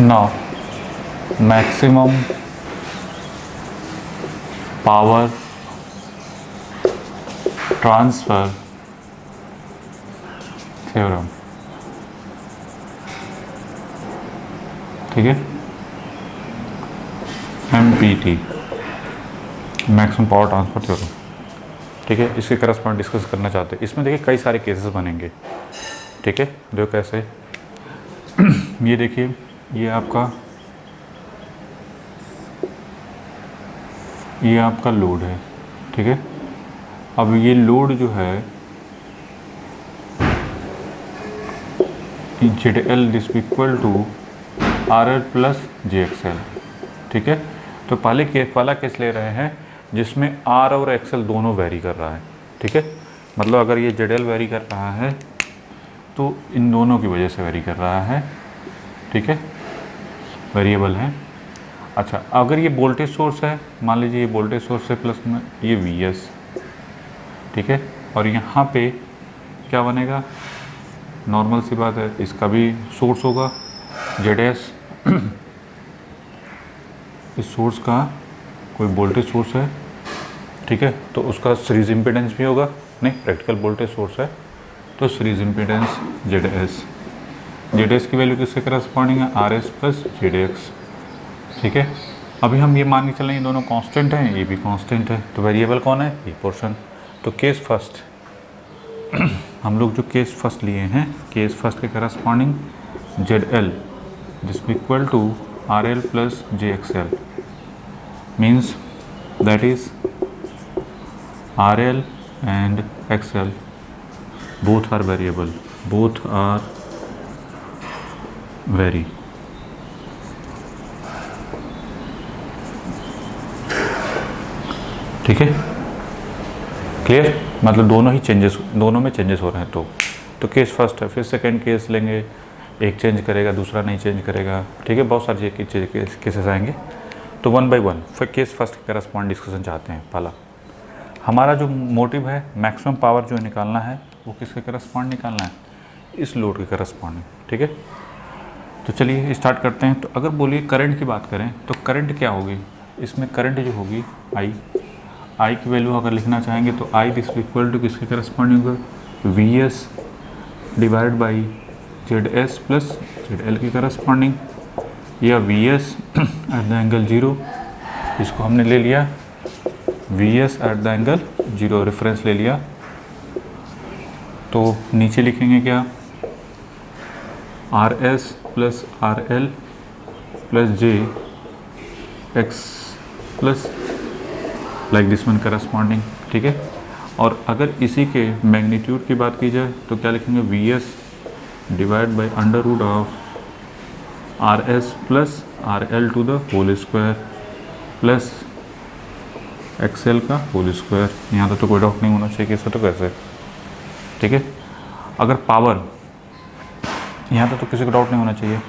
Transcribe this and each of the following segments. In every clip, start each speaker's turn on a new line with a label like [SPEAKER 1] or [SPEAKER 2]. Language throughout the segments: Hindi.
[SPEAKER 1] Now maximum power transfer theorem, ठीक है, MPT, maximum power transfer theorem, ठीक है। इसके करस्पॉन्ड डिस्कस करना चाहते हैं। इसमें देखिए कई सारे केसेस बनेंगे, ठीक है। जो कैसे ये देखिए, ये आपका लोड है, ठीक है। अब ये लोड जो है ZL this equal to RL plus JXL, ठीक है। तो पहला केस ले रहे हैं जिसमें R और XL दोनों वेरी कर रहा है, ठीक है। मतलब अगर ये ZL वेरी कर रहा है तो इन दोनों की वजह से वेरी कर रहा है, ठीक है, वेरिएबल है। अच्छा, अगर ये वोल्टेज सोर्स है, मान लीजिए ये वोल्टेज सोर्स है प्लस में ये VS, ठीक है। और यहाँ पे क्या बनेगा, नॉर्मल सी बात है, इसका भी सोर्स होगा ZS। इस सोर्स का कोई वोल्टेज सोर्स है, ठीक है, तो उसका सीरीज इम्पीडेंस भी होगा, नहीं प्रैक्टिकल वोल्टेज सोर्स है तो सीरीज इम्पीडेंस ZS की वैल्यू किससे करस्पॉन्डिंग है, RS प्लस ZX, ठीक है। अभी हम ये मान के चलें ये दोनों कांस्टेंट हैं, ये भी कांस्टेंट है, तो वेरिएबल कौन है, ये पोर्शन। तो केस फर्स्ट हम लोग जो केस फर्स्ट लिए हैं, केस फर्स्ट के corresponding ZL this equal to RL plus JXL means that is RL and XL both are variable, both are vary, ठीक है, क्लियर। मतलब दोनों में चेंजेस हो रहे हैं। तो केस फर्स्ट है, फिर सेकंड केस लेंगे, एक चेंज करेगा दूसरा नहीं चेंज करेगा, ठीक है, बहुत सारे केसेस आएंगे। तो 1 बाय 1 फिर केस फर्स्ट के करस्पॉन्ड डिस्कशन चाहते हैं। पहला हमारा जो मोटिव है मैक्सिमम पावर जो निकालना है वो किसके करस्पॉन्ड निकालना है, इस लोड के करस्पॉन्ड, ठीक है। तो चलिए स्टार्ट करते हैं। तो अगर बोलिए करंट की बात करें तो करंट क्या होगी, इसमें करंट जो होगी आई की वैल्यू अगर लिखना चाहेंगे तो आई दिस इक्वल टू किसके करस्पॉन्डिंग होगा, VS divide by ZS plus ZL की करस्पॉन्डिंग, या VS एट द एंगल 0, इसको हमने ले लिया VS eight the angle 0 reference ले लिया। तो नीचे लिखेंगे क्या, RS plus RL plus JX plus like this one corresponding, ठीक है। और अगर इसी के मैग्नीट्यूड की बात की जाए तो क्या लिखेंगे, VS divide by under root of RS plus RL to the whole square plus XL का होल स्क्वायर। यहाँ तो कोई डाउट नहीं होना चाहिए कि ऐसा तो कैसे, ठीक है। अगर पावर, यहाँ तो किसी को डाउट नहीं होना चाहिए।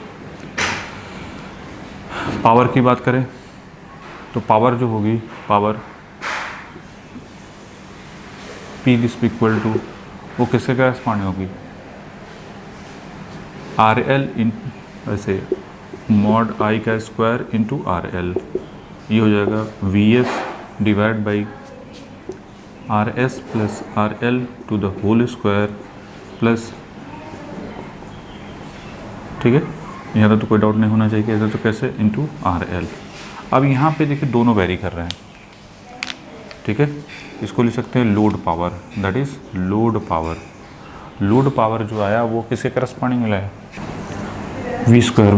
[SPEAKER 1] पावर की बात करें तो पावर जो होगी, power P this equal to वो किसके करस्पॉन्डिंग होगी, RL इन वैसे मॉड I का स्क्वायर इंटू RL, ये हो जाएगा VS divide by RS plus RL to the whole square plus, ठीक है। यहाँ तो कोई डाउट नहीं होना चाहिए कि ऐसा तो कैसे, इंटू RL। अब यहाँ पे देखिए दोनों वेरी कर रहे हैं, ठीक है। इसको लिख सकते हैं load power, that is load power. Load power जो आया वो किसके करस्पॉन्डिंग मिला है, V square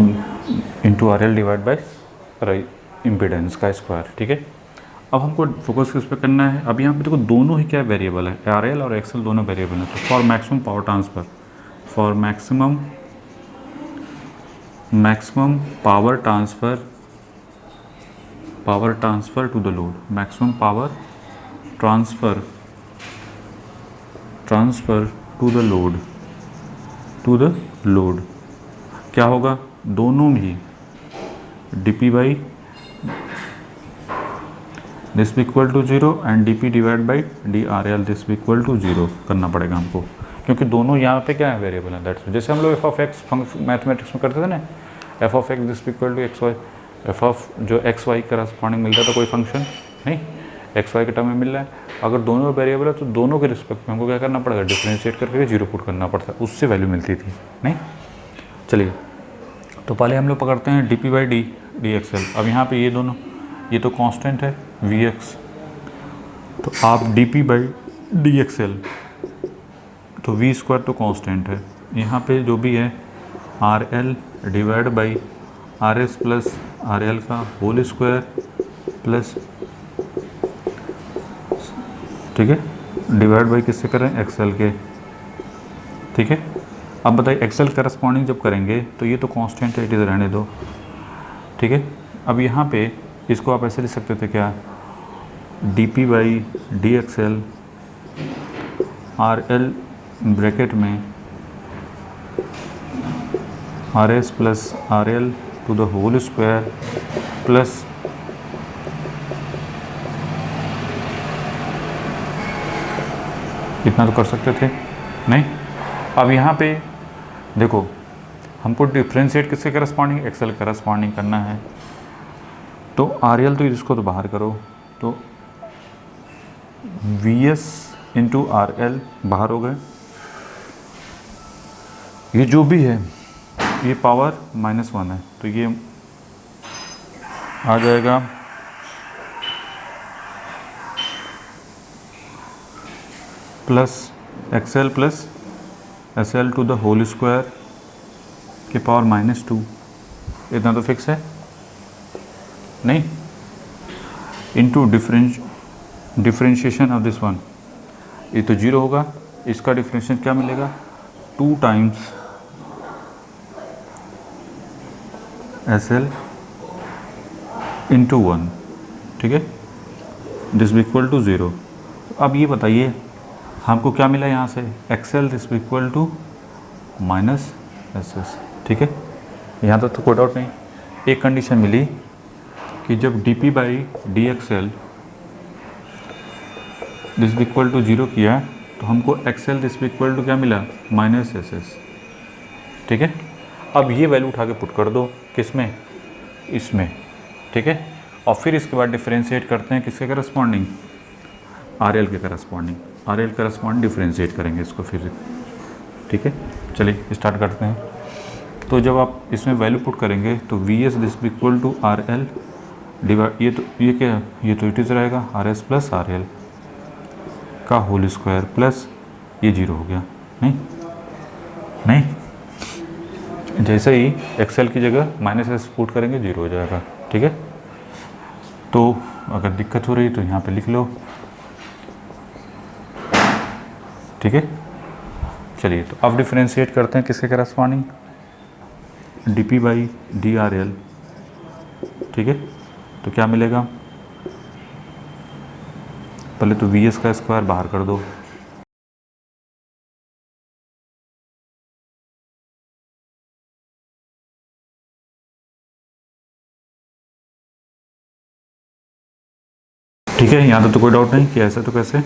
[SPEAKER 1] into RL divide by impedance का स्क्वायर, ठीक है। अब हमको फोकस किस पे करना है, अब यहाँ पे देखो दोनों ही क्या वेरिएबल है, RL और XL दोनों वेरिएबल हैं। तो for maximum power transfer, for maximum power transfer to the load, maximum power transfer to the load क्या होगा, दोनों भी dP by this equal to 0 and dP divide by DRL this equal to 0 करना पड़ेगा हमको, क्योंकि दोनों यहाँ पे क्या है, वेरिएबल है। दैट्स जैसे हम लोग f(x) मैथमेटिक्स में करते थे ना, F of X this equal to X Y, F of जो एक्स वाई करस्पॉन्डिंग मिल रहा है तो कोई फंक्शन नहीं, एक्स वाई के टर्म में मिल रहा है। अगर दोनों वेरिएबल है तो दोनों के रिस्पेक्ट में हमको क्या करना पड़ेगा, डिफ्रेंशिएट करके जीरो पुट करना पड़ता है, उससे वैल्यू मिलती थी नहीं। चलिए तो पहले हम लोग पकड़ते हैं D P by D D x L. अब यहाँ पे ये दोनों, ये तो कांस्टेंट है वी एक्स, तो आप D P by D x L, तो वी स्क्वायर तो कांस्टेंट है, यहाँ पे जो भी है are L divide by are S plus R L का होल स्क्वायर प्लस, ठीक है, डिवाइड बाई किससे करें, एक्सेल के, ठीक है। अब बताइए एक्सेल करस्पॉन्डिंग जब करेंगे तो ये तो कांस्टेंट है, इट इज़ रहने दो, ठीक है। अब यहाँ पे इसको आप ऐसे लिख सकते थे क्या, डी पी बाई डी एक्सेल आर एल ब्रैकेट में R S plus R L to the whole square plus इतना तो कर सकते थे नहीं। अब यहाँ पे देखो हमको डिफ्रेंशिएट किसके करस्पॉन्डिंग, एक्सेल करस्पॉन्डिंग करना है, तो आर एल तो इसको तो बाहर करो, तो V S into R L बाहर हो गए, ये जो भी है ये पावर -1 है तो ये आ जाएगा plus XL plus S L to the whole square के पावर -2, इतना तो फिक्स है नहीं, into differentiation of this one, ये तो जीरो होगा, इसका डिफरेंशिएशन क्या मिलेगा 2 टाइम्स एस एल इंटू 1, ठीक है, दिस इक्वल टू 0। अब ये बताइए हमको क्या मिला यहाँ से, XL this equal to minus S S, ठीक है, यहाँ तो कोई डाउट नहीं। एक कंडीशन मिली कि जब D P by D XL this equal to 0 किया तो हमको एक्सेल दिस इक्वल टू क्या मिला माइनस एस एस, ठीक है। अब ये वैल्यू उठा के पुट कर दो किस में, इसमें, ठीक है, और फिर इसके बाद डिफरेंशिएट करते हैं किसके करस्पॉन्डिंग, आर एल के corresponding, R L corresponding differentiate करेंगे इसको फिर, ठीक है। चलिए स्टार्ट करते हैं। तो जब आप इसमें वैल्यू पुट करेंगे तो V S this equal to R L divide, ये क्या, ये तो इट इज़ रहेगा R S plus R L का होल स्क्वायर प्लस ये 0 हो गया नहीं, जैसे ही एक्सेल की जगह -s पुट करेंगे 0 हो जाएगा, ठीक है। तो अगर दिक्कत हो रही तो यहाँ पे लिख लो, ठीक है। चलिए तो अब डिफरेंशिएट करते हैं किसके corresponding, D P by D R L, ठीक है। तो क्या मिलेगा, पहले तो वी एस का स्क्वायर बाहर कर दो, ठीक है। यहाँ तो कोई डाउट नहीं कि ऐसे तो कैसे,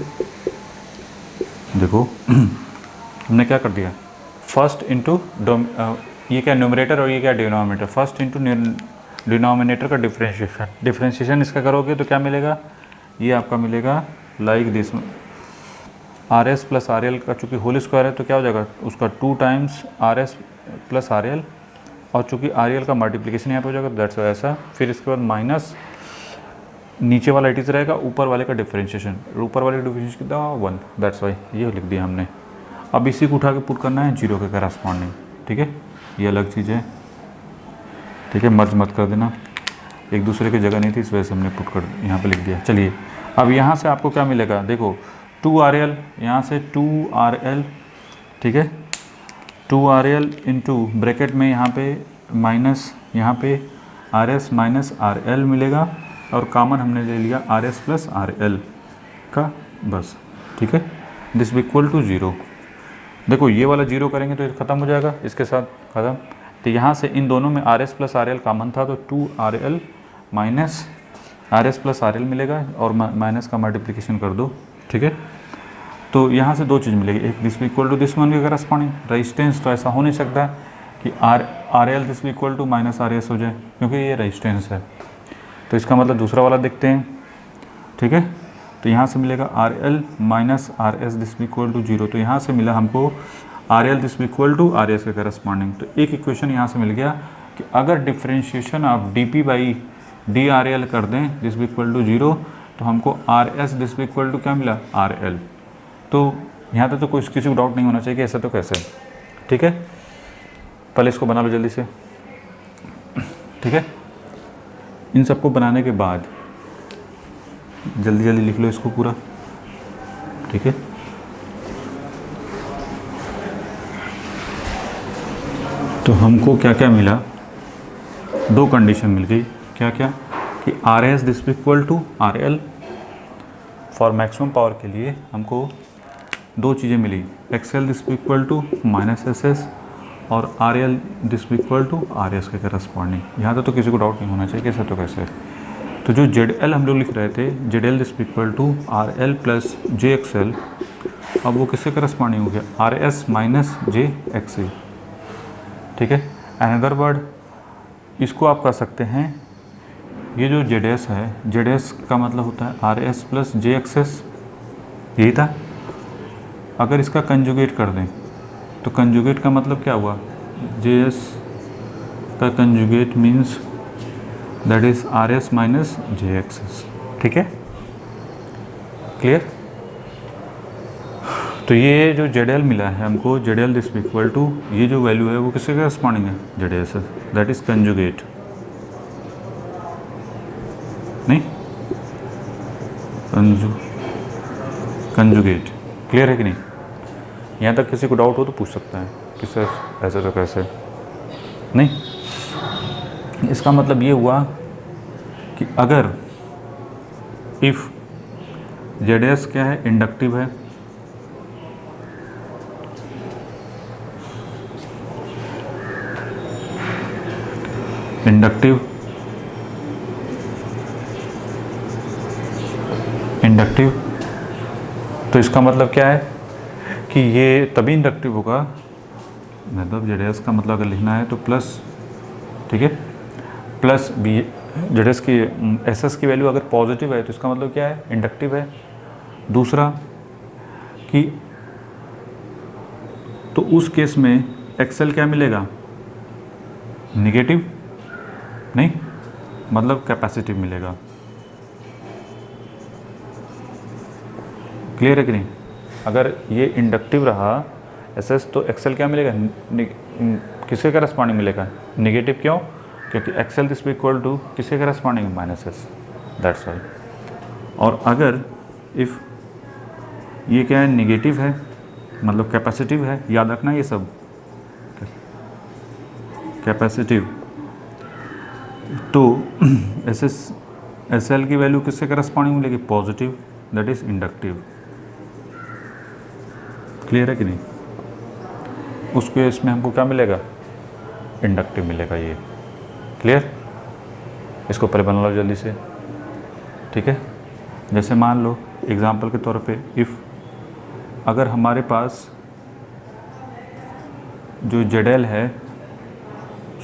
[SPEAKER 1] देखो हमने क्या कर दिया, फर्स्ट इंटू ये क्या न्यूमरेटर और ये क्या डिनोमिनेटर, फर्स्ट इंटू डिनोमिनेटर का डिफरेंशिएशन इसका करोगे तो क्या मिलेगा, ये आपका मिलेगा like this, are S plus R L का चूँकि होल स्क्वायर है तो क्या हो जाएगा उसका 2 times are S plus R L, और चूँकि आर एल का मल्टीप्लिकेशन यहाँ पे हो जाएगा दैट्स ऐसा, फिर इसके बाद माइनस नीचे वाला इट इज़ रहेगा, ऊपर वाले का डिफरेंशिएशन, ऊपर वाले का डिफरेंशिएशन कितना 1, दैट्स वाई ये लिख दिया हमने। अब इसी को उठा के पुट करना है 0 के करस्पॉन्डिंग, ठीक है, ये अलग चीज़ है, ठीक है, मर्ज मत कर देना, एक दूसरे की जगह नहीं थी इस वजह से हमने पुट कर यहाँ पे लिख दिया। चलिए अब यहाँ से आपको क्या मिलेगा, देखो 2RL, यहाँ से 2RL, ठीक है, 2RL इंटू ब्रैकेट में यहाँ पे माइनस, यहाँ पे RS माइनस RL मिलेगा, और कॉमन हमने ले लिया RS प्लस RL का बस, ठीक है, दिस इक्वल टू 0। देखो ये वाला 0 करेंगे तो ख़त्म हो जाएगा, इसके साथ ख़त्म, तो यहाँ से इन दोनों में RS प्लस RL कॉमन था तो 2RL minus RS plus RL मिलेगा, और माइनस का मल्टीप्लिकेशन कर दो, ठीक है। तो यहाँ से 2 चीज़ मिलेगी, एक this equal to this one के करस्पॉन्डिंग, रेजिस्टेंस तो ऐसा हो नहीं सकता, कि R L this equal to minus R S हो जाए, क्योंकि ये रेजिस्टेंस है। तो इसका मतलब दूसरा वाला देखते हैं, ठीक है। तो यहाँ से मिलेगा R L minus R S this equal to 0। तो यहाँ से मिला हमको R L this equal to R S के करस्पॉन्डिंग। तो एक इक्वेशन यहाँ से मिल गया कि अगर डिफ्रेंशिएशन आप D P by D R L कर दें दिस इक्वल टू 0, तो हमको R S this equal to क्या मिला, आर एल। तो यहाँ तक तो कोई किसी को डाउट नहीं होना चाहिए कि ऐसा तो कैसे, ठीक है। पहले इसको बना लो जल्दी से, ठीक है। इन सबको बनाने के बाद जल्दी जल्दी लिख लो इसको पूरा, ठीक है। तो हमको क्या क्या मिला, दो कंडीशन मिल गई, क्या क्या, कि R S this equal to R L. For maximum power के लिए हमको दो चीज़ें मिली, X L this equal to minus S S और R L this equal to R S के करस्पॉन्डिंग। यहाँ तक तो किसी को डाउट नहीं होना चाहिए कैसे तो कैसे। तो जो जेड एल हम लोग लिख रहे थे, Z L this equal to R L plus J X L, अब वो किससे करस्पॉन्डिंग हो गया, R S minus J X A, ठीक है। अनदर वर्ड इसको आप कर सकते हैं, ये जो जेड एस है, जेड एस का मतलब होता है are S plus J x S, यही था। अगर इसका कंजुगेट कर दें तो कंजुगेट का मतलब क्या हुआ, जे एस का conjugate means that is are S minus J x S, ठीक है, क्लियर। तो ये जो जेड एल मिला है हमको, Z L this equal to, ये जो वैल्यू है वो किसके करस्पॉन्डिंग है, Z S, that is conjugate, नहीं कंजुगेट, क्लियर है कि नहीं। यहाँ तक किसी को डाउट हो तो पूछ सकता है कि सर ऐसे तो कैसे, नहीं। इसका मतलब ये हुआ कि अगर इफ़ जेड एस क्या है, इंडक्टिव है, इंडक्टिव तो इसका मतलब क्या है कि ये तभी इंडक्टिव होगा, मतलब जेड एस का मतलब अगर लिखना है तो प्लस, ठीक है, प्लस बी, जेड एस की एस एस की वैल्यू अगर पॉजिटिव है तो इसका मतलब क्या है, इंडक्टिव है। दूसरा कि तो उस केस में एक्सएल क्या मिलेगा, निगेटिव, नहीं मतलब कैपेसिटिव मिलेगा, क्लियर है कि नहीं। अगर ये इंडक्टिव रहा एस एस तो एक्सएल क्या मिलेगा, किसके करस्पॉन्डिंग मिलेगा, निगेटिव। क्यों, क्योंकि एक्सएल दिस इक्वल टू किसके corresponding, minus S, that's why. और अगर इफ़ ये क्या है, निगेटिव है मतलब कैपेसिटिव है, याद रखना ये सब कैपेसिटिव, तो एस एल की वैल्यू किससे करस्पॉन्डिंग मिलेगी, positive, that is inductive, clear है कि नहीं। उस केस में हमको क्या मिलेगा, इंडक्टिव मिलेगा, ये क्लियर। इसको पहले बना लो जल्दी से, ठीक है। जैसे मान लो एग्जांपल के तौर पे, इफ़ अगर हमारे पास जो जेड है,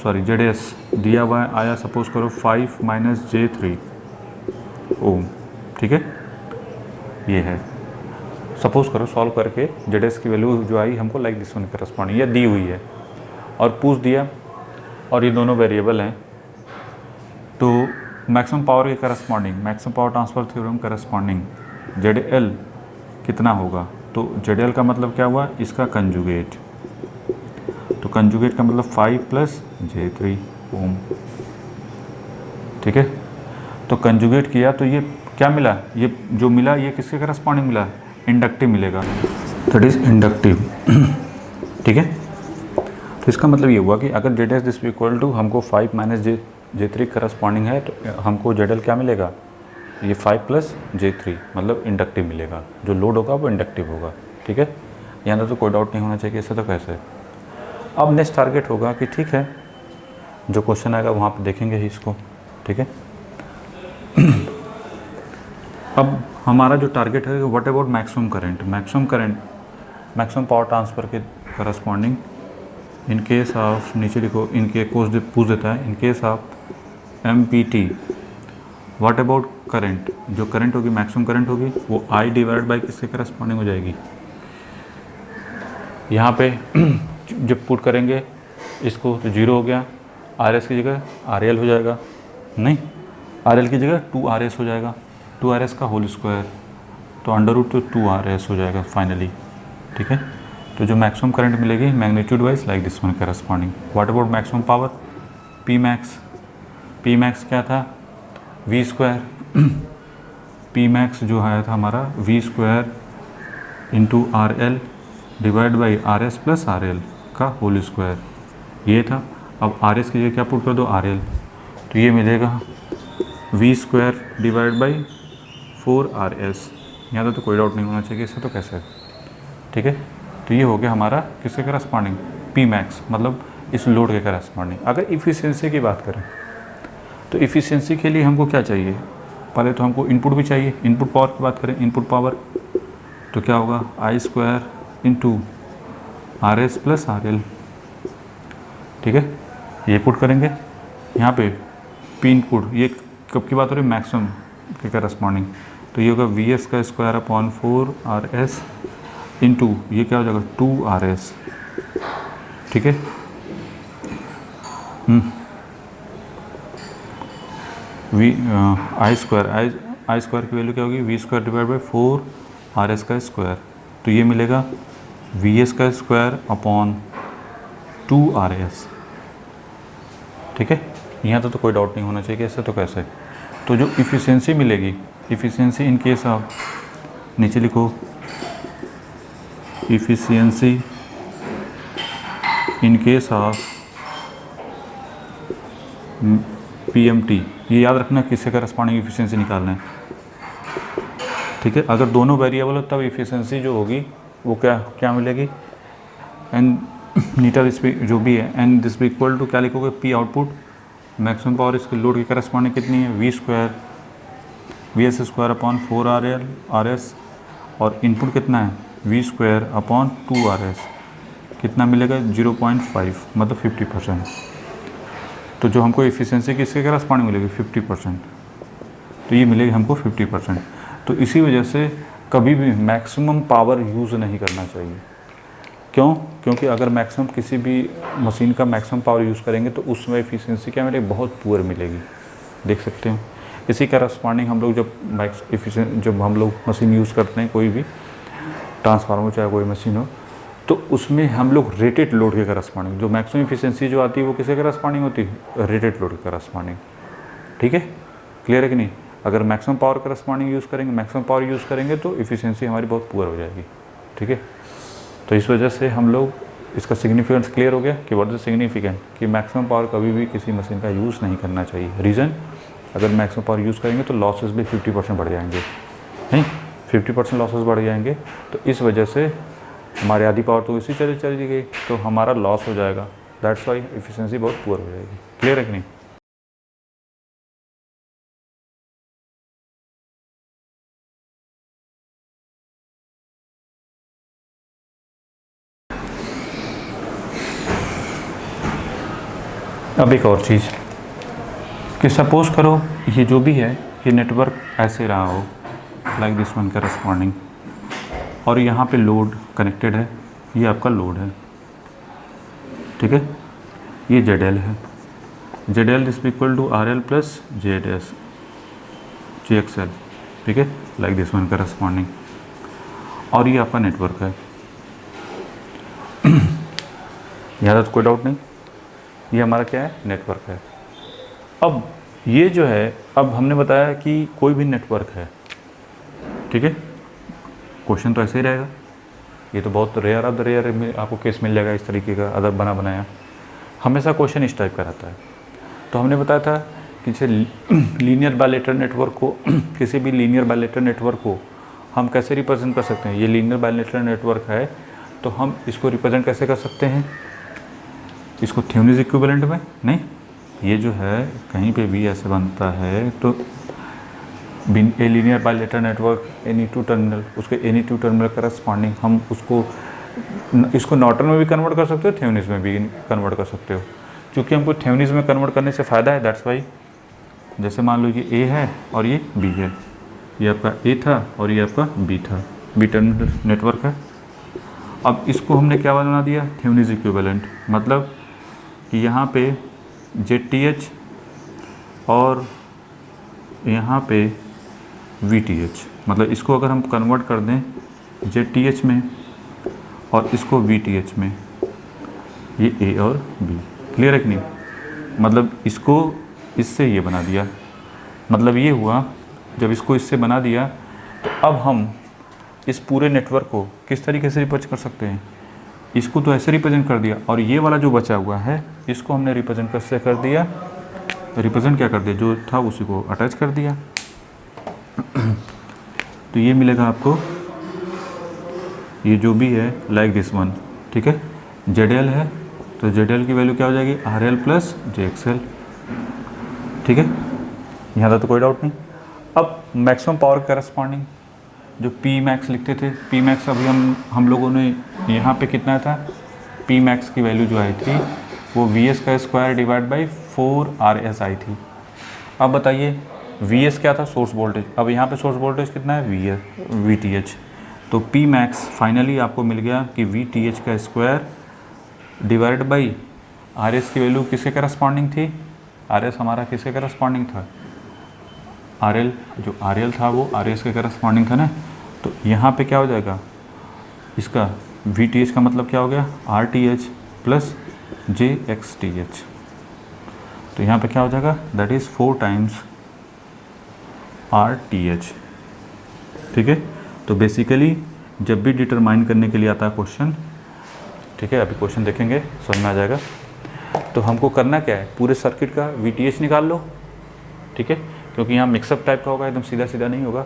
[SPEAKER 1] सॉरी जेड एस दिया हुआ है, आया सपोज करो 5 माइनस J3 ओम, ठीक है, ये है। सपोज करो सॉल्व करके जेड एस की वैल्यू जो आई हमको लाइक दिस वन करस्पॉन्डिंग, ये दी हुई है और पूछ दिया, और ये दोनों वेरिएबल हैं, तो मैक्सिमम पावर के corresponding, maximum power transfer theorem corresponding Z L कितना होगा, तो जेड एल का मतलब क्या हुआ, इसका कंजुगेट, तो कंजुगेट का मतलब 5 प्लस J3 ओम, ठीक है। तो कंजुगेट किया तो ये क्या मिला, ये जो मिला ये किसके करस्पॉन्डिंग मिला, इंडक्टिव मिलेगा, दैट इज इंडक्टिव, ठीक है। तो इसका मतलब ये हुआ कि अगर Z S this equal to हमको 5 माइनस J3 करस्पॉन्डिंग है, तो हमको जेड एल क्या मिलेगा, ये 5 प्लस J3 मतलब इंडक्टिव मिलेगा, जो लोड होगा वो इंडक्टिव होगा, ठीक है। यहाँ तो कोई डाउट नहीं होना चाहिए इससे तो कैसे। अब नेक्स्ट टारगेट होगा कि ठीक है, जो क्वेश्चन आएगा वहाँ पे देखेंगे ही इसको, ठीक है। अब हमारा जो टारगेट है what about maximum current, maximum power transfer के करस्पॉन्डिंग इन केस ऑफ, नीचे लिखो, इनके पूछ देता है, in case of MPT what about current, जो करंट होगी, मैक्सिमम करंट होगी, वो I डिवाइड बाई किसके करस्पॉन्डिंग हो जाएगी। यहाँ पे जब पुट करेंगे इसको तो 0 हो गया, RS की जगह RL हो जाएगा, नहीं RL की जगह 2RS हो जाएगा, 2RS का होल स्क्वायर, तो अंडर रूट तो 2RS हो जाएगा फाइनली। ठीक है, तो जो मैक्सिमम करंट मिलेगी magnitude wise like this one corresponding. What about maximum power P max क्या था, V स्क्वायर P मैक्स जो आया था हमारा V square into RL divide by RS plus RL का होल स्क्वायर, ये था। अब RS की जगह क्या पुट कर दो, RL, तो ये मिलेगा V square divide by 4RS। यहाँ तो कोई डाउट नहीं होना चाहिए इससे, तो कैसे, ठीक है। तो ये हो गया हमारा किसके करस्पॉन्डिंग, P मैक्स, मतलब इस लोड के करस्पॉन्डिंग। अगर इफ़िशियंसी की बात करें तो इफ़िशियंसी के लिए हमको क्या चाहिए, पहले तो हमको इनपुट भी चाहिए। इनपुट पावर की बात करें, इनपुट पावर तो क्या होगा, I square into RS plus RL, ठीक है। ये पुट करेंगे यहाँ पे P इनपुट, ये कब की बात हो रही है, मैक्सिमम के करस्पॉन्डिंग, तो ये होगा VS का स्क्वायर अपॉन 4RS इंटू ये क्या हो जाएगा 2RS, ठीक है। आई स्क्वायर की वैल्यू क्या होगी, V square divide by 4RS का स्क्वायर, तो ये मिलेगा VS का स्क्वायर अपॉन 2RS, ठीक है। यहाँ तो कोई डाउट नहीं होना चाहिए कि ऐसे तो कैसे। तो जो इफ़िशियंसी मिलेगी, इफ़िशियंसी इन केस ऑफ, नीचे लिखो, efficiency in case of PMT, ये याद रखना किससे करस्पॉन्डिंग इफ़िशियंसी निकालना है, ठीक है। अगर दोनों वेरिएबल हो तब इफ़िशियंसी जो होगी वो क्या मिलेगी, एन नीटा दिस जो भी है, एन दिस भी इक्वल टू क्या लिखोगे, P आउटपुट, मैक्सिमम पावर इसके लोड की करस्पॉन्डिंग कितनी है, V square VS square upon 4RS, और इनपुट कितना है, V स्क्वायर अपॉन 2RS, कितना मिलेगा 0.5, मतलब 50%। तो जो हमको इफ़िशियंसी किसके करस्पॉन्डिंग मिलेगी, 50%, तो ये मिलेगी हमको 50%। तो इसी वजह से कभी भी मैक्सिमम पावर यूज़ नहीं करना चाहिए। क्यों, क्योंकि अगर मैक्सिमम किसी भी मशीन का मैक्सिमम पावर यूज़ करेंगे तो उसमें इफ़िशियंसी क्या मिलेगी, बहुत पुअर मिलेगी, देख सकते हो। इसी करस्पॉन्डिंग हम लोग जब हम लोग मशीन यूज़ करते हैं, कोई भी ट्रांसफार्मर चाहे कोई मशीन हो, तो उसमें हम लोग रेटेड लोड के करस्पॉन्डिंग, जो मैक्सिमम इफिशियंसी जो आती है वो किसके करस्पॉन्डिंग होती है, रेटेड लोड के करस्पॉन्डिंग, ठीक है। क्लियर है कि नहीं। अगर मैक्सिमम पावर करस्पॉन्डिंग यूज़ करेंगे, मैक्सिमम पावर यूज़ करेंगे तो इफिशियंसी हमारी बहुत पुअर हो जाएगी, ठीक है। तो इस वजह से हम लोग, इसका सिग्निफिकेंस क्लियर हो गया कि व्हाट इज सिग्निफिकेंट, कि मैक्सिमम पावर कभी भी किसी मशीन का यूज़ नहीं करना चाहिए। रीज़न, अगर मैक्सिमम पावर यूज़ करेंगे तो लॉसेस भी 50% बढ़ जाएंगे, नहीं 50% लॉसेस बढ़ जाएंगे। तो इस वजह से हमारी आधी पावर तो इसी चली गई, तो हमारा लॉस हो जाएगा। दैट्स वाई एफिशिएंसी बहुत पुअर हो जाएगी। क्लियर है कि नहीं। अब एक और चीज़ कि सपोज़ करो ये जो भी है ये नेटवर्क ऐसे रहा हो, लाइक दिस वन करस्पॉन्डिंग, और यहाँ पे लोड कनेक्टेड है, ये आपका लोड है, ठीक है। ये ZL है, ZL is equal to RL plus JXL, ठीक है, लाइक दिस वन करस्पॉन्डिंग। और ये आपका नेटवर्क है, यहाँ तो कोई डाउट नहीं, ये हमारा क्या है, नेटवर्क है। अब ये जो है, अब हमने बताया कि कोई भी नेटवर्क है, ठीक है, क्वेश्चन तो ऐसे ही रहेगा। ये तो बहुत रेयर ऑफ द रेयर में आपको केस मिल जाएगा इस तरीके का, अदर बना बनाया। हमेशा क्वेश्चन इस टाइप का रहता है। तो हमने बताया था कि जैसे लीनियर बायलेटरल नेटवर्क को किसी भी लीनियर बायलेटरल नेटवर्क को हम कैसे रिप्रेजेंट कर सकते हैं। ये लीनियर बायलेटरल नेटवर्क है, तो हम इसको रिप्रेजेंट कैसे कर सकते हैं, इसको थेवेनिन इक्विवेलेंट में नहीं, ये जो है कहीं पे भी ऐसे बनता है, तो a linear bilateral network any two terminal, उसके एनी टू टर्मिनल करस्पॉन्डिंग हम उसको इसको नॉर्टन में भी कन्वर्ट कर सकते हो, थेवेनिन में भी कन्वर्ट कर सकते हो। क्योंकि हमको थेवेनिन में कन्वर्ट करने से फ़ायदा है, दैट्स वाई। जैसे मान लो ये ए है और ये बी है, ये आपका ए था और ये आपका बी था, बी टर्मिनल नेटवर्क है। अब इसको हमने क्या बना दिया, थेवेनिन इक्विवेलेंट, मतलब कि यहाँ पे ZTH और यहाँ पे VTH, मतलब इसको अगर हम कन्वर्ट कर दें ZTH में और इसको VTH में, ये A और B, क्लियर है कि नहीं। मतलब इसको इससे ये बना दिया, मतलब ये हुआ जब इसको इससे बना दिया तो अब हम इस पूरे नेटवर्क को किस तरीके से रिप्रेजेंट कर सकते हैं, इसको तो ऐसे रिप्रेजेंट कर दिया और ये वाला जो बचा हुआ है इसको हमने रिप्रेजेंट कैसे कर दिया, रिप्रेजेंट क्या कर दिया, जो था उसी को अटैच कर दिया। तो ये मिलेगा आपको, ये जो भी है लाइक दिस वन, ठीक है। ZL है तो ZL की वैल्यू क्या हो जाएगी, RL प्लस JXL, ठीक है। यहाँ तक तो कोई डाउट नहीं। अब मैक्सिमम पावर करस्पॉन्डिंग जो P मैक्स लिखते थे, P मैक्स अभी हम लोगों ने यहाँ पे कितना था, P मैक्स की वैल्यू जो आई थी वो VS का स्क्वायर डिवाइड बाई 4RS आई थी। अब बताइए VS क्या था, सोर्स वोल्टेज, अब यहाँ पे सोर्स वोल्टेज कितना है, VTH। तो P मैक्स फाइनली आपको मिल गया कि VTH का स्क्वायर डिवाइड बाई RS की वैल्यू किसके करस्पॉन्डिंग थी, RS हमारा किसके करस्पॉन्डिंग था, RL, जो RL था वो RS के करस्पॉन्डिंग था ना। तो यहाँ पे क्या हो जाएगा, इसका VTH का मतलब क्या हो गया, RTH प्लस JXTH। तो यहाँ पे क्या हो जाएगा, दैट इज़ 4 टाइम्स RTH, ठीक है। तो बेसिकली जब भी डिटरमाइन करने के लिए आता है क्वेश्चन, ठीक है, अभी क्वेश्चन देखेंगे समझ में आ जाएगा। तो हमको करना क्या है, पूरे सर्किट का VTH निकाल लो, ठीक है, क्योंकि यहाँ मिक्सअप टाइप का होगा, एकदम सीधा सीधा नहीं होगा।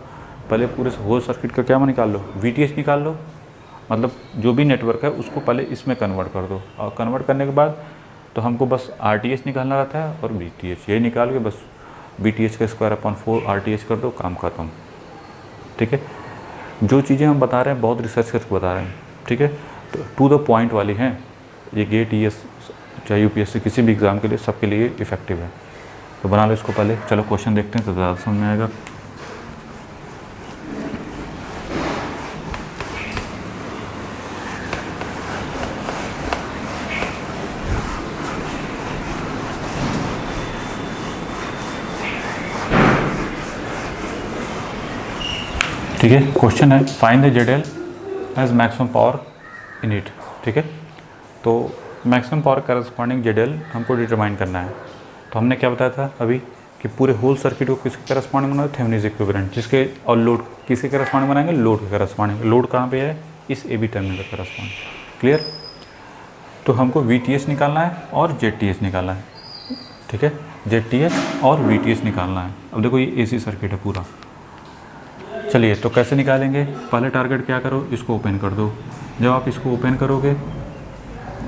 [SPEAKER 1] पहले पूरे होल सर्किट का क्या निकाल लो, VTH निकाल लो, मतलब जो भी नेटवर्क है उसको पहले इसमें कन्वर्ट कर दो, और कन्वर्ट करने के बाद तो हमको बस RTH निकालना रहता है और VTH, ये निकाल के बस VTH का स्क्वायर अपॉन 4 RTH कर दो, काम खत्म, ठीक है। जो चीज़ें हम बता रहे हैं बहुत रिसर्च करके बता रहे हैं, ठीक है, तो टू द पॉइंट वाली हैं। ये गेट ES चाहे UPSC किसी भी एग्ज़ाम के लिए सबके लिए इफ़ेक्टिव है। तो बना लो इसको पहले, चलो क्वेश्चन देखते हैं तो ज़्यादा समझ में आएगा। ठीक है, क्वेश्चन है find the ZL as maximum power in it, ठीक है। तो मैक्सिमम पावर करस्पॉन्डिंग ZL हमको डिटरमाइन करना है। तो हमने क्या बताया था अभी कि पूरे होल सर्किट को किसके करस्पॉन्डिंग बनाओ, थेवेनिन इक्विवेलेंट, जिसके और लोड किसके करस्पॉन्डिंग बनाएंगे, लोड के करस्पॉन्डिंग। लोड कहाँ पे है, इस AB टर्मिनल का करस्पॉन्डिंग, क्लियर। तो हमको VTH निकालना है और ZTH निकालना है, ठीक है, ZTH और VTH निकालना है। अब देखो ये AC सर्किट है पूरा, चलिए तो कैसे निकालेंगे, पहले टारगेट क्या करो, इसको ओपन कर दो। जब आप इसको ओपन करोगे,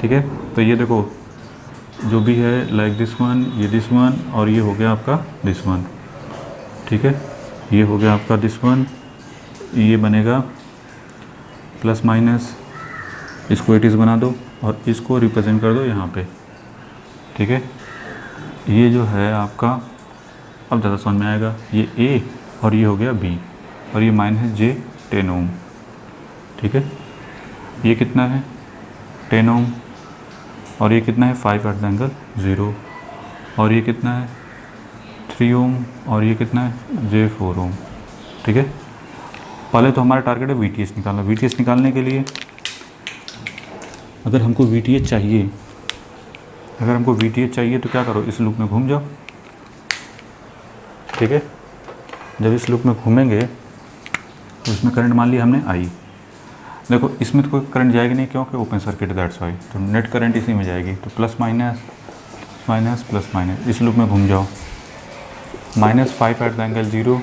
[SPEAKER 1] ठीक है, तो ये देखो जो भी है लाइक दिस वन, ये दिस वन, और ये हो गया आपका दिस वन, ठीक है, ये हो गया आपका दिस वन, ये बनेगा प्लस माइनस, इसको इट इज़ बना दो और इसको रिप्रेजेंट कर दो यहाँ पे, ठीक है। ये जो है आपका, अब ज़्यादा समझ में आएगा, ये A और ये हो गया B और ये माइनस J 10 ओम, ठीक है। ये कितना है 10 ओम और ये कितना है 5 एट द एंगल 0 और ये कितना है 3 ओम और ये कितना है J4 ओम, ठीक है। पहले तो हमारा टारगेट है VTH निकालना। VTH निकालने के लिए अगर हमको VTH चाहिए, तो क्या करो, इस लूप में घूम जाओ, ठीक है। जब इस लूप में घूमेंगे तो इसमें करंट मान लिया हमने I, देखो इसमें तो कोई करंट जाएगी नहीं क्योंकि ओपन सर्किट है, दैट्स वाई। तो नेट करंट इसी में जाएगी, तो plus minus minus plus minus, इस लूप में घूम जाओ, -5 at the angle 0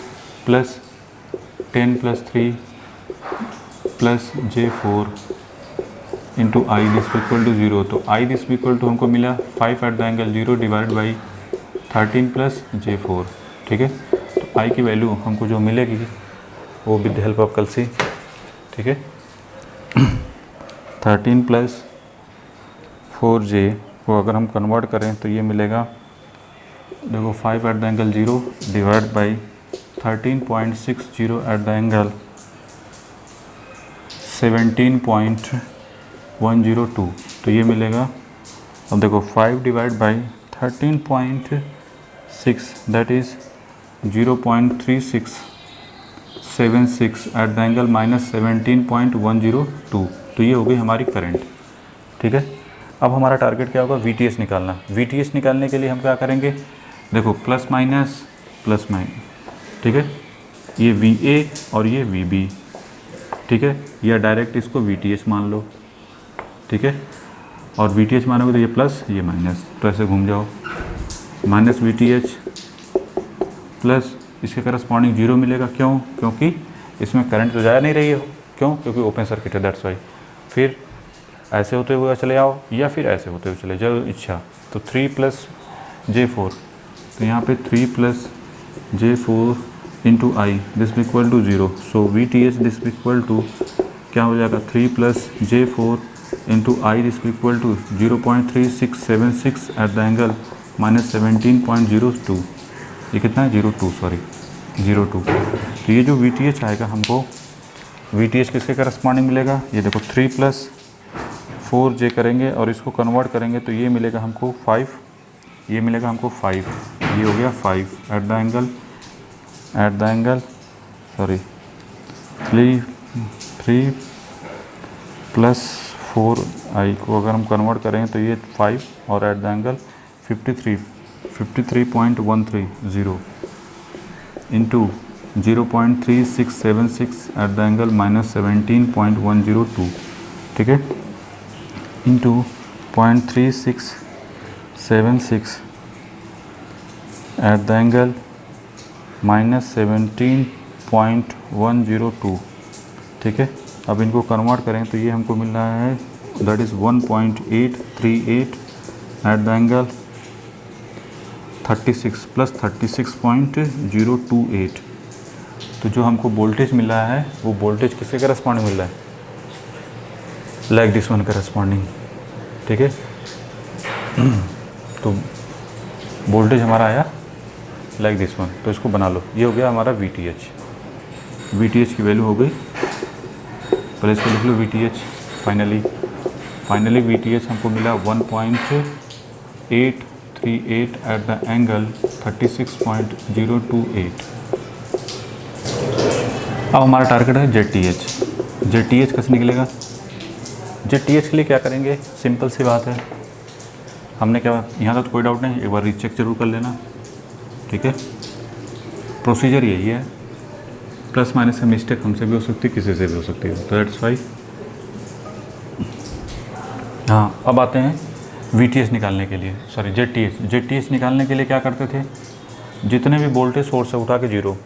[SPEAKER 1] plus 10 plus 3 plus J4 into I this equal to 0। तो I दिस इक्वल टू हमको मिला 5 at the angle 0 divide by 13 plus J4, ठीक है। तो I की वैल्यू हमको जो मिलेगी वो विद द हेल्प ऑफ कैलसी, ठीक है, 13 प्लस 4j को अगर हम कन्वर्ट करें तो ये मिलेगा, देखो 5 at the angle 0 divide by 13.60 eight the angle 17.102, तो ये मिलेगा। अब देखो 5 divide by 13.6 that is 0.3676 at the angle -17.102, तो ये हो गई हमारी करंट। ठीक है, अब हमारा टारगेट क्या होगा, VTH निकालना। VTH निकालने के लिए हम क्या करेंगे, देखो प्लस माइनस, ठीक है, ये VA और ये VB, ठीक है, या डायरेक्ट इसको VTH मान लो। ठीक है, और VTH मानोगे तो ये प्लस ये माइनस, तो ऐसे घूम जाओ, माइनस VTH प्लस इसके करस्पॉन्डिंग 0 मिलेगा। क्यों? क्योंकि इसमें करंट तो जा नहीं रही है। क्यों? क्योंकि ओपन सर्किट है, दैट्स वाई। फिर ऐसे होते हुए चले आओ या फिर ऐसे होते हुए चले जाओ, इच्छा। तो 3 प्लस J4, तो यहाँ पे 3 plus J4 into I this equal to 0। So VTH this equal to क्या हो जाएगा, 3 plus J4 into I this equal to 0.3676 at the angle -17.02। ये कितना है, 02, सॉरी 02। तो ये जो VTH आएगा हमको, VTH किसके करस्पॉन्डिंग मिलेगा, ये देखो 3 प्लस 4j करेंगे और इसको कन्वर्ट करेंगे तो ये मिलेगा हमको 5, ये मिलेगा हमको 5, ये हो गया 5 at the angle sorry 3 plus 4i को अगर हम कन्वर्ट करें तो ये 5 और eight the angle 53.130 into 0.3676 at the angle -17.102, ठीक है, इंटू 0.3676 एट द एंगल -17.102, ठीक है। अब इनको कन्वर्ट करें तो ये हमको मिल रहा है, that is 1.838 eight the angle 36 plus 36.028। तो जो हमको वोल्टेज मिल रहा है वो वोल्टेज किसके करस्पॉन्डिंग मिल रहा है, लाइक दिस वन करस्पॉन्डिंग, ठीक है। तो वोल्टेज हमारा आया लाइक दिस वन, तो इसको बना लो, ये हो गया हमारा VTH। VTH की वैल्यू हो गई, पहले इसको लिख लो VTH। फाइनली VTH हमको मिला 1.838 एट द एंगल 36.028। अब हमारा टारगेट है ZTH। ZTH कैसे निकलेगा, ZTH के लिए क्या करेंगे, सिंपल सी बात है, हमने क्या, यहाँ तो कोई डाउट नहीं, एक बार रीचेक जरूर कर लेना, ठीक है। प्रोसीजर यही है, प्लस माइनस का मिस्टेक हमसे भी हो सकती है, किसी से भी हो सकती है, तो दैट्स वाई। हाँ, अब आते हैं VTH निकालने के लिए, सॉरी ZTH निकालने के लिए क्या करते थे, जितने भी वोल्टेज सोर्स है उठा के 0,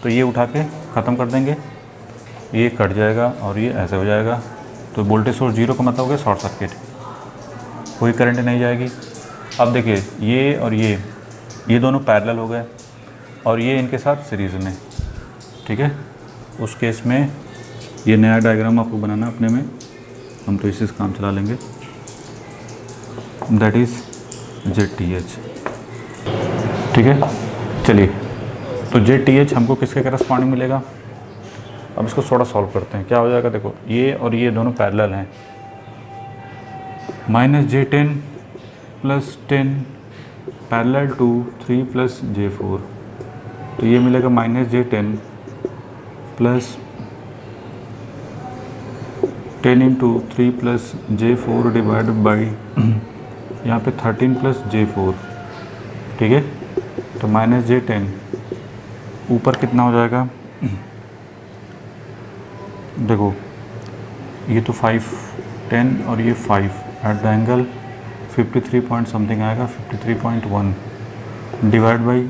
[SPEAKER 1] तो ये उठा के ख़त्म कर देंगे, ये कट जाएगा और ये ऐसे हो जाएगा। तो वोल्टेज सोर्स 0 का मतलब हो गया शॉर्ट सर्किट, कोई करंट नहीं जाएगी। अब देखिए ये और ये दोनों पैरेलल हो गए और ये इनके साथ सीरीज़ में, ठीक है। उस केस में ये नया डायग्राम आपको बनाना अपने में, हम तो इसी से काम चला लेंगे, दैट इज़ ZTH, ठीक है। चलिए, तो ZTH हमको किसके करस्पॉन्डिंग मिलेगा, अब इसको थोड़ा सॉल्व करते हैं। क्या हो जाएगा, देखो ये और ये दोनों पैरेलल हैं, -J10 plus 10 parallel to 3 plus J4, तो ये मिलेगा -J10 plus 10 into 3 plus J4 divide by यहाँ पे 13 प्लस J4, ठीक है। तो -J10 ऊपर कितना हो जाएगा, देखो ये तो 5 10 और ये 5 at the angle 53 point something आएगा, 53.1 डिवाइड बाई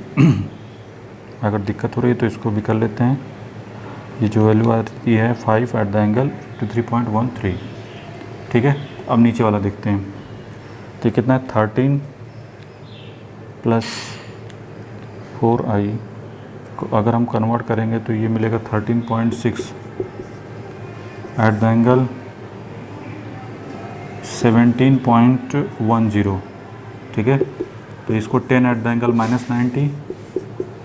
[SPEAKER 1] अगर दिक्कत हो रही है तो इसको भी कर लेते हैं, ये जो वैल्यू आती है 5 एट द एंगल 53.13, ठीक है। अब नीचे वाला देखते हैं, तो कितना है, 13 प्लस 4i को अगर हम कन्वर्ट करेंगे तो ये मिलेगा 13.6 एट द एंगल 17.10, ठीक है। तो इसको 10 एट द एंगल -90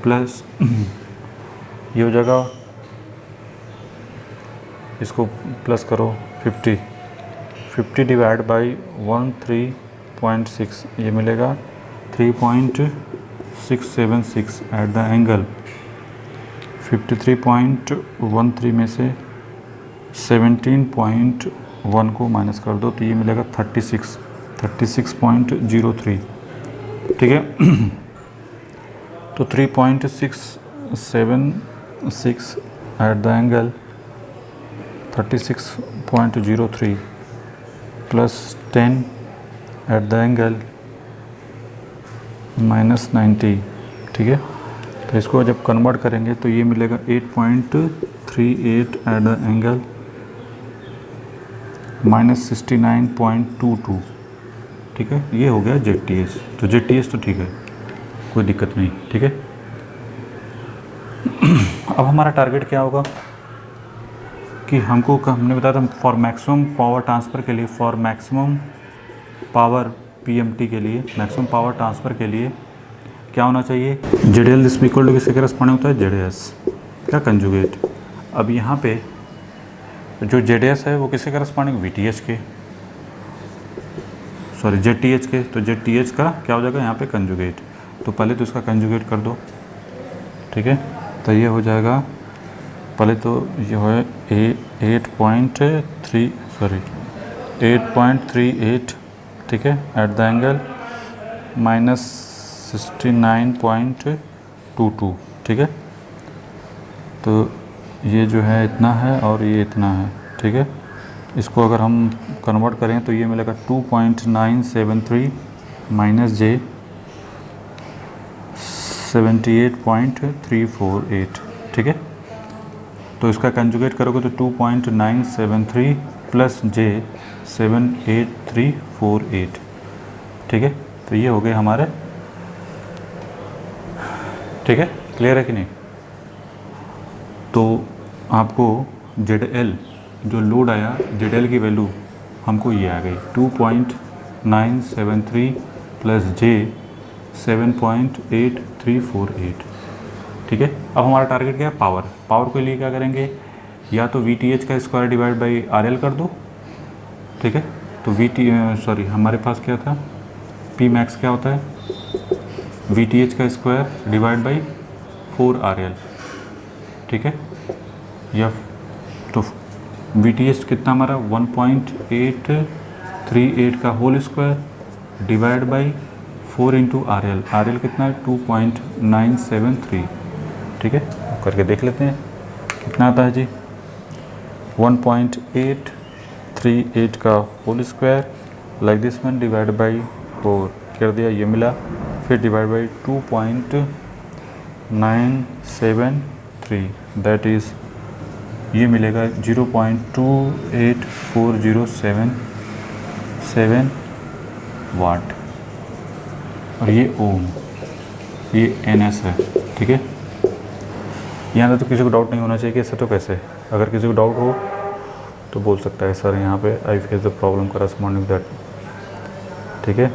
[SPEAKER 1] प्लस ये हो जाएगा, इसको प्लस करो 50 डिवाइड बाई 13.6, ये मिलेगा 3.676 एट द एंगल 53.13 में से 17.1 को माइनस कर दो तो ये मिलेगा 36.03, ठीक है। तो 3.676 eight the angle 36.03 plus 10 eight the angle -90, ठीक है। तो इसको जब कन्वर्ट करेंगे तो ये मिलेगा 8.38 एट द एंगल -69.22, ठीक है। ये हो गया ZTH। तो ZTH तो ठीक है, कोई दिक्कत नहीं, ठीक है। अब हमारा टारगेट क्या होगा कि हमने बताया था फॉर मैक्सिमम पावर ट्रांसफ़र के लिए, फॉर मैक्सिमम पावर PMT के लिए, मैक्सिमम पावर ट्रांसफ़र के लिए क्या होना चाहिए, ZL दिस इक्वल टू किसके करस्पॉन्डिंग होता है, ZS का कंजुगेट। अब यहाँ पे जो ZS है वो किसके करस्पॉन्डिंग, VTH के, सॉरी ZTH के। तो ZTH का क्या हो जाएगा यहाँ पे कंजुगेट। तो पहले तो इसका कंजुगेट कर दो, ठीक है। तो ये हो जाएगा, पहले तो ये है 8.38, ठीक है, एट द एंगल -69.22, ठीक है। तो ये जो है इतना है और ये इतना है, ठीक है। इसको अगर हम कन्वर्ट करें तो ये मिलेगा 2.973 माइनस J 78.348, ठीक है। तो इसका कंजुगेट करोगे तो 2.973 प्लस J 78348, ठीक है। तो ये हो गए हमारे, ठीक है। क्लियर है कि नहीं। तो आपको ZL जो लोड आया, ZL की वैल्यू हमको ये आ गई 2.973 प्लस J 78348, ठीक है। अब हमारा टारगेट क्या है, पावर के लिए क्या करेंगे, या तो VTH का स्क्वायर डिवाइड बाई RL कर दो, ठीक है। तो हमारे पास क्या था, Pmax क्या होता है, VTH का स्क्वायर डिवाइड बाई 4RL, ठीक है। या तो VTH कितना हमारा 1.838 का whole square divide by 4 into RL कितना है 2.973, ठीक है। करके देख लेते हैं कितना आता है जी। 1.838 का whole square like this one divide by 4 कर दिया, ये मिला। फिर डिवाइड बाई 2.973, दैट इज़ ये मिलेगा 0.284077 वाट। और ये ओम, ये NS है, ठीक है। यहाँ तो किसी को डाउट नहीं होना चाहिए कि ऐसे तो कैसे। अगर किसी को डाउट हो तो बोल सकता है सर यहाँ पे I face the problem corresponding that, ठीक है।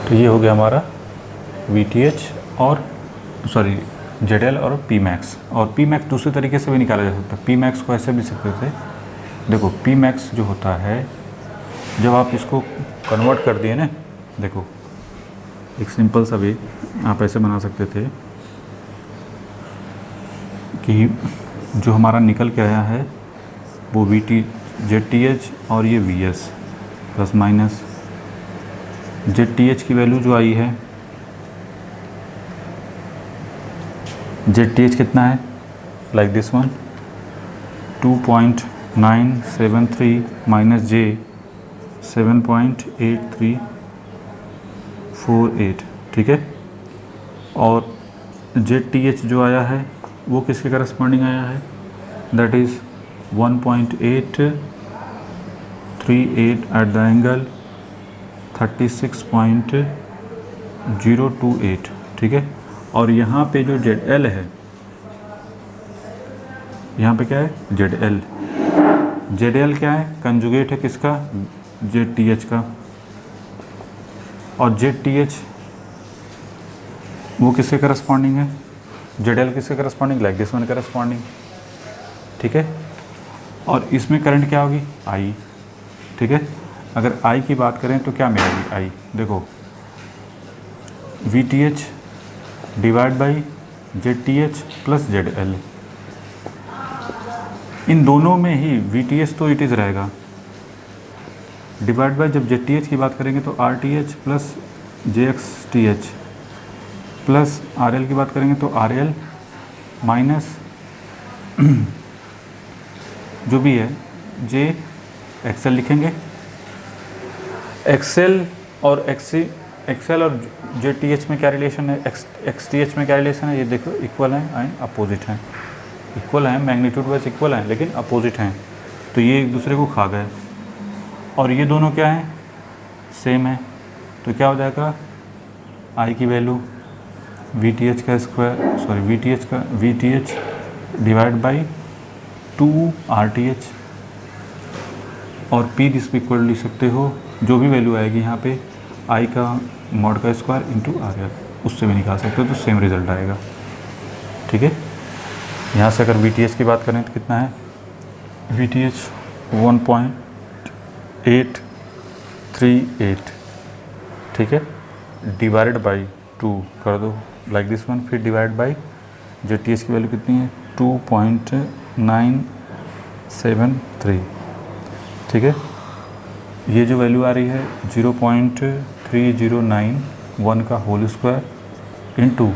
[SPEAKER 1] तो ये हो गया हमारा VTH और ZL और Pmax। और Pmax दूसरे तरीके से भी निकाला जा सकता है। Pmax को ऐसे भी सकते थे, देखो Pmax जो होता है जब आप इसको कन्वर्ट कर दिए ना, देखो एक सिंपल सा भी आप ऐसे बना सकते थे कि जो हमारा निकल के आया है वो ZTH और ये VS प्लस माइनस ZTH की वैल्यू जो आई है, ZTH कितना है, like this one 2.973 minus J 7.8348, ठीक है। और ZTH जो आया है वो किसके करस्पॉन्डिंग आया है, that is 1.838 eight the angle 36.028, ठीक है। और यहाँ पे जो ZL है, यहाँ पे क्या है ZL, ZL क्या है, कंजुगेट है किसका, ZTH का, और ZTH वो किसके करस्पॉन्डिंग है, ZL किसके corresponding, like this one corresponding, ठीक है। और इसमें करंट क्या होगी, I, ठीक है। अगर I की बात करें तो क्या मिलेगी, I देखो VTH divide by ZTH plus ZL, इन दोनों में ही VTH तो इट इज़ रहेगा, डिवाइड बाई जब ZTH की बात करेंगे तो RTH plus JXTH, plus RL की बात करेंगे तो RL माइनस जो भी है JXL लिखेंगे। XL और JTH में क्या रिलेशन है, XTH में क्या रिलेशन है, ये देखो इक्वल हैं एंड अपोजिट हैं, इक्वल हैं मैग्नीट्यूड वाइज इक्वल हैं लेकिन अपोजिट हैं, तो ये एक दूसरे को खा गए। और ये दोनों क्या हैं, सेम है, तो क्या हो जाएगा, I की वैल्यू VTH का square, sorry VTH divide by 2 RTH, और P दिस पे इक्वल लिख सकते हो, जो भी वैल्यू आएगी यहाँ पे I का मॉड का स्क्वायर इंटू RL, उससे भी निकाल सकते हो तो सेम रिजल्ट आएगा, ठीक है। यहाँ से अगर VTH की बात करें तो कितना है, VTH 1.838, ठीक है, डिवाइडेड बाई 2 कर दो लाइक दिस वन, फिर डिवाइड बाई ZTH की वैल्यू कितनी है 2.973, ठीक है। ये जो वैल्यू आ रही है 0.3091 का होल स्क्वायर इंटू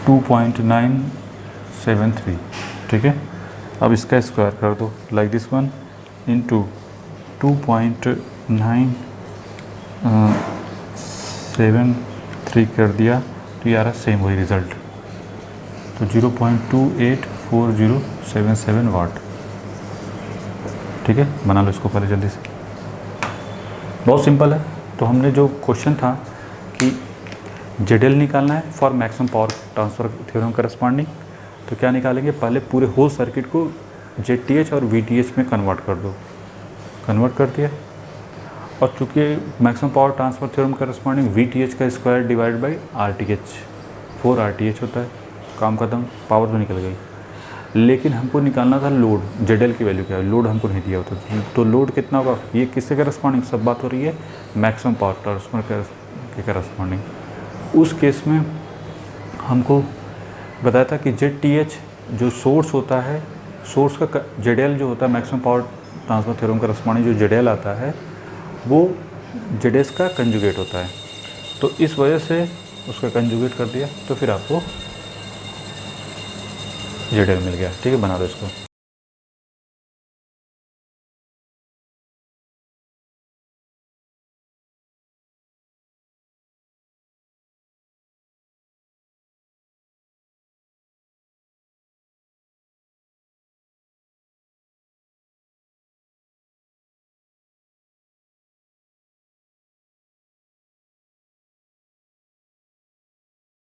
[SPEAKER 1] 2.973, ठीक है। अब इसका स्क्वायर कर दो लाइक दिस वन इंटू 2.973 कर दिया तो ये आ रहा सेम वही रिज़ल्ट, तो 0.284077 वाट, ठीक है। बना लो इसको पहले जल्दी से, बहुत सिंपल है। तो हमने जो क्वेश्चन था कि ZL निकालना है for maximum power transfer theorem corresponding, तो क्या निकालेंगे, पहले पूरे होल सर्किट को ZTH और VTH में कन्वर्ट कर दो, कन्वर्ट कर दिया, और चूँकि maximum power transfer theorem corresponding VTH का square divide by RTH, 4 RTH होता है, काम खत्म, पावर तो निकल गई। लेकिन हमको निकालना था लोड, ZL की वैल्यू क्या है, लोड हमको नहीं दिया होता, तो लोड कितना होगा, ये किससे करस्पॉन्डिंग, सब बात हो रही है मैक्सिमम पावर ट्रांसफर के करस्पॉन्डिंग। उस केस में हमको बताया था कि ZTH जो सोर्स होता है, सोर्स का ZL जो होता है maximum power transfer theorem corresponding जो ZL आता है वो ZS का कंजुगेट होता है, तो इस वजह से उसका कंजुगेट कर दिया, तो फिर आपको ZL मिल गया, ठीक है। बना दो इसको।